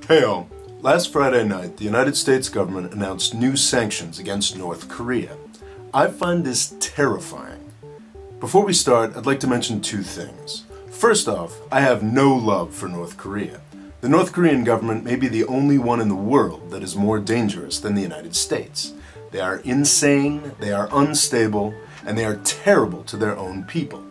Hey all, last Friday night the United States government announced new sanctions against North Korea. I find this terrifying. Before we start, I'd like to mention two things. First off, I have no love for North Korea. The North Korean government may be the only one in the world that is more dangerous than the United States. They are insane, they are unstable, and they are terrible to their own people.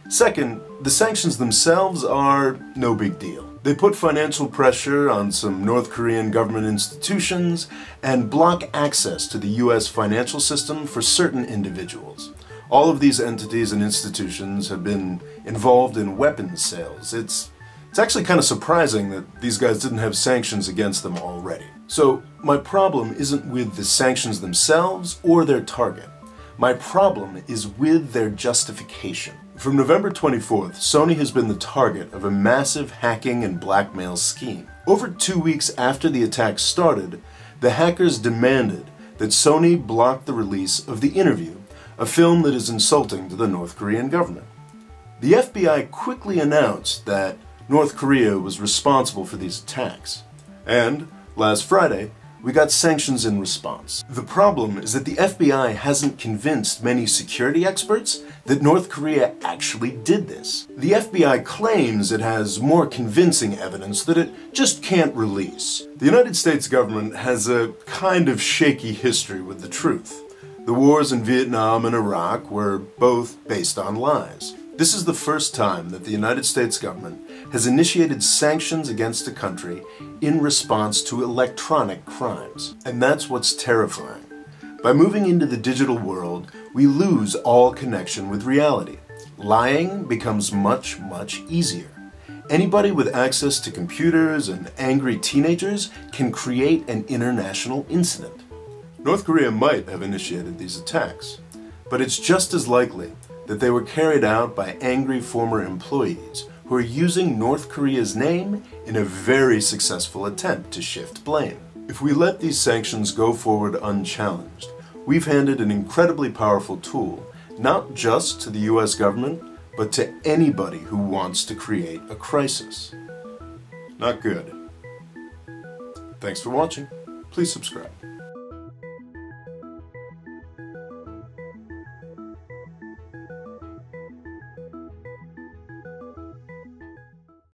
Second, the sanctions themselves are no big deal. They put financial pressure on some North Korean government institutions and block access to the US financial system for certain individuals. All of these entities and institutions have been involved in weapons sales. It's actually kind of surprising that these guys didn't have sanctions against them already. So my problem isn't with the sanctions themselves or their target. My problem is with their justification. From November 24th, Sony has been the target of a massive hacking and blackmail scheme. Over 2 weeks after the attack started, the hackers demanded that Sony block the release of The Interview, a film that is insulting to the North Korean government. The FBI quickly announced that North Korea was responsible for these attacks. And, last Friday, we got sanctions in response. The problem is that the FBI hasn't convinced many security experts that North Korea actually did this. The FBI claims it has more convincing evidence that it just can't release. The United States government has a kind of shaky history with the truth. The wars in Vietnam and Iraq were both based on lies. This is the first time that the United States government has initiated sanctions against a country in response to electronic crimes. And that's what's terrifying. By moving into the digital world, we lose all connection with reality. Lying becomes much, much easier. Anybody with access to computers and angry teenagers can create an international incident. North Korea might have initiated these attacks, but it's just as likely that they were carried out by angry former employees who are using North Korea's name in a very successful attempt to shift blame. If we let these sanctions go forward unchallenged, we've handed an incredibly powerful tool, not just to the US government, but to anybody who wants to create a crisis. Not good. Thanks for watching. Please subscribe.